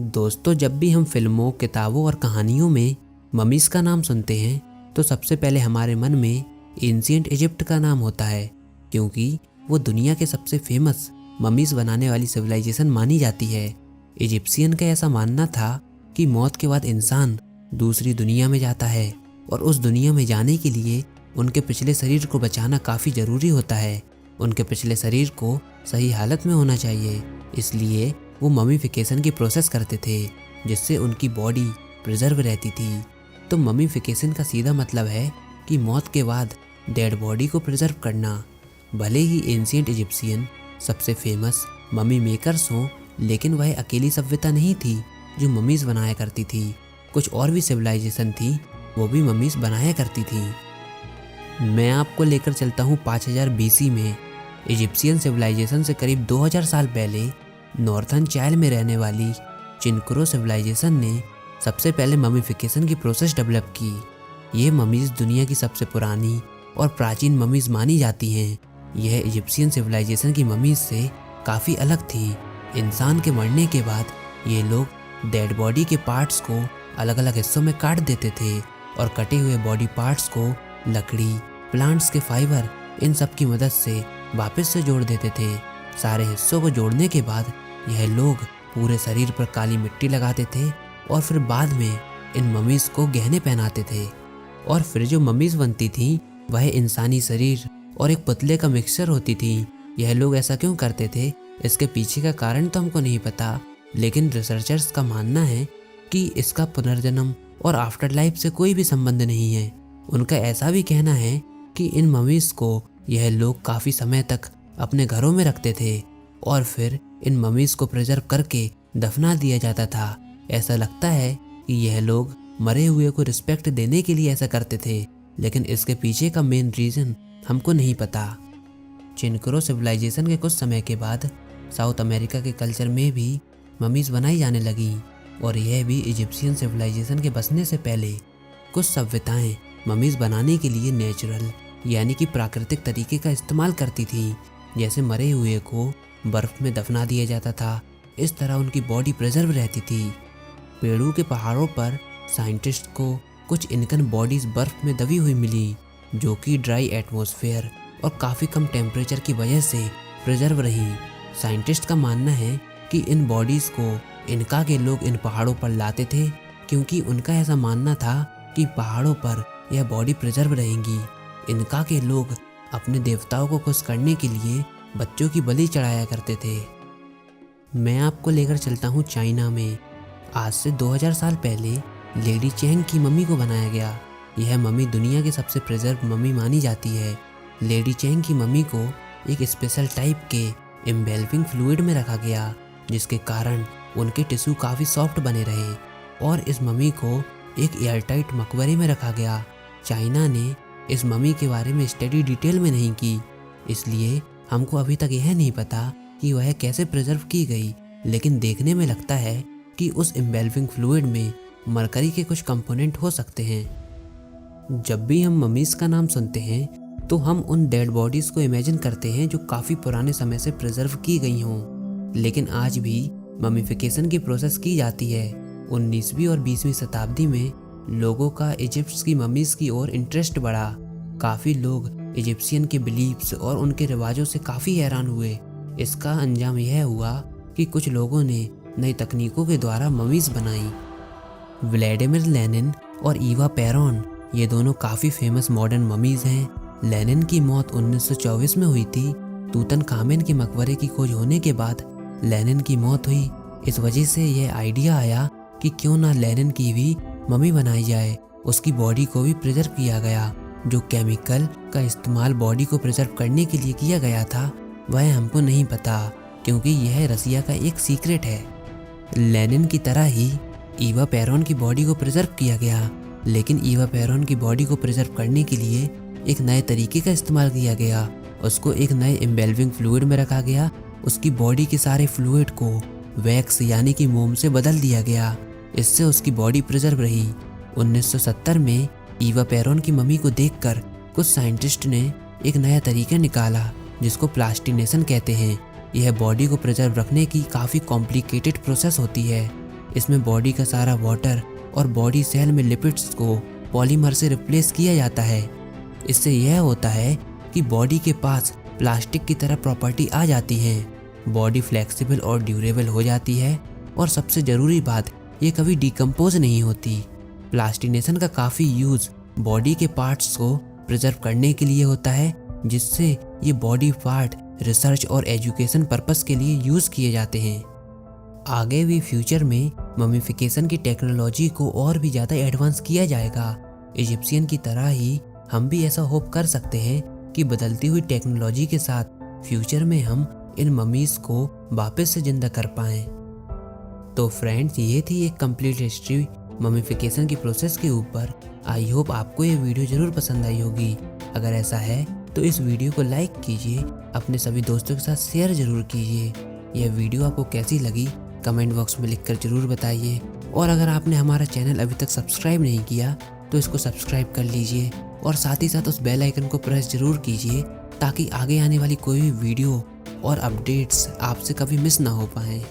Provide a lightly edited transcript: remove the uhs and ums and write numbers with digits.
दोस्तों, जब भी हम फिल्मों, किताबों और कहानियों में ममीज़ का नाम सुनते हैं तो सबसे पहले हमारे मन में एंशिएंट इजिप्ट का नाम होता है, क्योंकि वो दुनिया के सबसे फेमस ममीज़ बनाने वाली सिविलाइजेशन मानी जाती है। इजिप्शियन का ऐसा मानना था कि मौत के बाद इंसान दूसरी दुनिया में जाता है और उस दुनिया में जाने के लिए उनके पिछले शरीर को बचाना काफ़ी ज़रूरी होता है। उनके पिछले शरीर को सही हालत में होना चाहिए, इसलिए वो ममीफिकेशन की प्रोसेस करते थे जिससे उनकी बॉडी प्रिजर्व रहती थी। तो ममीफिकेशन का सीधा मतलब है कि मौत के बाद डेड बॉडी को प्रिजर्व करना। भले ही एंशिएंट इजिप्शियन सबसे फेमस ममी मेकर्स हों, लेकिन वह अकेली सभ्यता नहीं थी जो ममीज़ बनाया करती थी। कुछ और भी सिविलाइजेशन थी, वो भी ममीज़ बनाया करती थी। मैं आपको लेकर चलता हूँ 5000 BC में। इजिप्शियन सिविलाइजेशन से करीब 2000 साल पहले नॉर्थर्न चाइल में रहने वाली चिनक्रो सिविलाइजेशन ने सबसे पहले ममीफिकेशन की प्रोसेस डेवलप की। ये ममीज़ दुनिया की सबसे पुरानी और प्राचीन ममीज़ मानी जाती हैं। यह इजिप्शियन सिविलाइजेशन की ममीज़ से काफ़ी अलग थी। इंसान के मरने के बाद ये लोग डेड बॉडी के पार्ट्स को अलग अलग हिस्सों में काट देते थे और कटे हुए बॉडी पार्ट्स को लकड़ी, प्लांट्स के फाइबर, इन सब की मदद से वापस से जोड़ देते थे। सारे हिस्सों को जोड़ने के बाद यह लोग पूरे शरीर पर काली मिट्टी लगाते थे और फिर बाद में इन ममीज़ को गहने पहनाते थे। और फिर जो ममीज़ बनती थीं वह इंसानी शरीर और एक पुतले का मिक्सचर होती थी। यह लोग ऐसा क्यों करते थे, इसके पीछे का कारण तो हमको नहीं पता, लेकिन रिसर्चर्स का मानना है कि इसका पुनर्जन्म और आफ्टर लाइफ से कोई भी संबंध नहीं है। उनका ऐसा भी कहना है कि इन ममीज़ को यह लोग काफ़ी समय तक अपने घरों में रखते थे और फिर इन ममीज़ को प्रिजर्व करके दफना दिया जाता था। ऐसा लगता है कि यह लोग मरे हुए को रिस्पेक्ट देने के लिए ऐसा करते थे, लेकिन इसके पीछे का मेन रीज़न हमको नहीं पता। चिनक्रो सिविलाइजेशन के कुछ समय के बाद साउथ अमेरिका के कल्चर में भी ममीज़ बनाई जाने लगी और यह भी इजिप्शियन सिविलाइजेशन के बसने से पहले। कुछ सभ्यताएं ममीज़ बनाने के लिए नेचुरल यानी कि प्राकृतिक तरीके का इस्तेमाल करती थी, जैसे मरे हुए को बर्फ़ में दफना दिया जाता था। इस तरह उनकी बॉडी प्रिजर्व रहती थी। पेरू के पहाड़ों पर साइंटिस्ट को कुछ इनकन बॉडीज़ बर्फ़ में दबी हुई मिली, जो कि ड्राई एटमॉस्फेयर और काफ़ी कम टेम्परेचर की वजह से प्रिजर्व रही। साइंटिस्ट का मानना है कि इन बॉडीज़ को इनका के लोग इन पहाड़ों पर लाते थे, क्योंकि उनका ऐसा मानना था कि पहाड़ों पर यह बॉडी प्रिजर्व रहेंगी। इनका के लोग अपने देवताओं को खुश करने के लिए बच्चों की बलि चढ़ाया करते थे। मैं आपको लेकर चलता हूँ चाइना में। आज से 2000 साल पहले लेडी चैंग की मम्मी को बनाया गया। यह मम्मी दुनिया की सबसे प्रिजर्व मम्मी मानी जाती है। लेडी चैंग की मम्मी को एक स्पेशल टाइप के एम्बेल्विंग फ्लूइड में रखा गया, जिसके कारण उनके टिश्यू काफ़ी सॉफ्ट बने रहे और इस मम्मी को एक एयरटाइट मकबरे में रखा गया। चाइना ने इस मम्मी के बारे में स्टडी डिटेल में नहीं की, इसलिए हमको अभी तक यह नहीं पता कि वह कैसे प्रिजर्व की गई, लेकिन देखने में लगता है कि उस एम्बेल्विंग फ्लूइड में मरकरी के कुछ कंपोनेंट हो सकते हैं। जब भी हम ममीज़ का नाम सुनते हैं तो हम उन डेड बॉडीज़ को इमेजिन करते हैं जो काफ़ी पुराने समय से प्रिजर्व की गई हों, लेकिन आज भी ममीफिकेशन की प्रोसेस की जाती है। 19वीं और 20वीं शताब्दी में लोगों का इजिप्ट की ममीज़ की ओर इंटरेस्ट बढ़ा। काफ़ी लोग इजिप्शियन के बिलीव्स और उनके रिवाजों से काफ़ी हैरान हुए। इसका अंजाम यह हुआ कि कुछ लोगों ने नई तकनीकों के द्वारा ममीज़ बनाई। व्लादिमीर लेनिन और ईवा पेरोन, ये दोनों काफ़ी फेमस मॉडर्न ममीज़ हैं। लेनिन की मौत 1924 में हुई थी। तूतनखामेन के मकबरे की खोज होने के बाद लेनिन की मौत हुई। इस वजह से यह आइडिया आया कि क्यों ना लेनिन की भी मम्मी बनाई जाए। उसकी बॉडी को भी प्रिजर्व किया गया। जो केमिकल का इस्तेमाल बॉडी को प्रिजर्व करने के लिए किया गया था वह हमको नहीं पता, क्योंकि यह रसिया का एक सीक्रेट है। लेनिन की तरह ही ईवा पेरोन की बॉडी को प्रिजर्व किया गया, लेकिन ईवा पेरोन की बॉडी को प्रिजर्व करने के लिए एक नए तरीके का इस्तेमाल किया गया। उसको एक नए एम्बेल्विंग फ्लूइड में रखा गया। उसकी बॉडी के सारे फ्लूइड को वैक्स यानी कि मोम से बदल दिया गया। इससे उसकी बॉडी प्रिजर्व रही। 1970 में ईवा पेरोन की मम्मी को देखकर कुछ साइंटिस्ट ने एक नया तरीका निकाला जिसको प्लास्टिनेशन कहते हैं। यह बॉडी को प्रिजर्व रखने की काफ़ी कॉम्प्लिकेटेड प्रोसेस होती है। इसमें बॉडी का सारा वाटर और बॉडी सेल में लिपिड्स को पॉलीमर से रिप्लेस किया जाता है। इससे यह होता है कि बॉडी के पास प्लास्टिक की तरह प्रॉपर्टी आ जाती है, बॉडी फ्लेक्सिबल और ड्यूरेबल हो जाती है और सबसे ज़रूरी बात, ये कभी डिकम्पोज नहीं होती। प्लास्टिनेशन का काफ़ी यूज़ बॉडी के पार्ट्स को प्रिजर्व करने के लिए होता है, जिससे ये बॉडी पार्ट रिसर्च और एजुकेशन पर्पस के लिए यूज़ किए जाते हैं। आगे भी फ्यूचर में ममीफिकेशन की टेक्नोलॉजी को और भी ज़्यादा एडवांस किया जाएगा। इजिप्शियन की तरह ही हम भी ऐसा होप कर सकते हैं कि बदलती हुई टेक्नोलॉजी के साथ फ्यूचर में हम इन ममीज़ को वापस से जिंदा कर पाएँ। तो फ्रेंड्स, ये थी एक कंप्लीट हिस्ट्री ममीफिकेशन की प्रोसेस के ऊपर। आई होप आपको ये वीडियो ज़रूर पसंद आई होगी। अगर ऐसा है तो इस वीडियो को लाइक कीजिए, अपने सभी दोस्तों के साथ शेयर ज़रूर कीजिए। यह वीडियो आपको कैसी लगी कमेंट बॉक्स में लिखकर ज़रूर बताइए। और अगर आपने हमारा चैनल अभी तक सब्सक्राइब नहीं किया तो इसको सब्सक्राइब कर लीजिए और साथ ही साथ उस बेल आइकन को प्रेस ज़रूर कीजिए, ताकि आगे आने वाली कोई भी वीडियो और अपडेट्स आपसे कभी मिस ना हो पाएँ।